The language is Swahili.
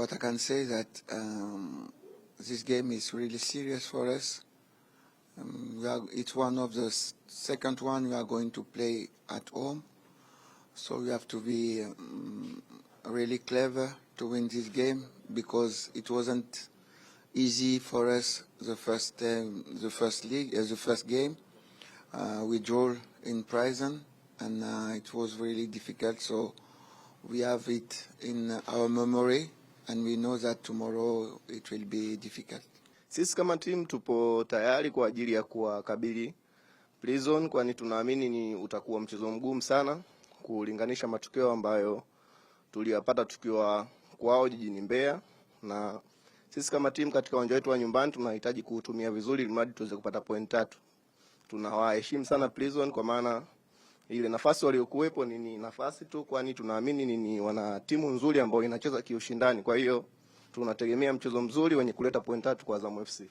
what I can say that this game is really serious for us. It's one of the second one we are going to play at home, so we have to be really clever to win this game, because it wasn't easy for us the first game. We drew in prison, and it was really difficult. So we have it in our memory, and we know that tomorrow it will be difficult. Sisi kama team tupo tayari kwa ajili ya kuwakabili Prison, kwani tunaamini ni utakuwa mchezo mgumu sana kulinganisha matokeo ambayo tuliyapata tukiwa kwao jijini Mbeya, na sisi kama team katika uwanja wetu wa nyumbani tunahitaji kuutumia vizuri ili mradi tuweze kupata point 3. Tunawaheshimu sana Prison kwa maana ile nafasi waliokuwepo ni nafasi tu, kwani tunaamini ni wana timu nzuri ambayo inacheza kiushindani. Kwa hiyo tunategemea mchezo mzuri wenye kuleta point 3 kwa Azam FC.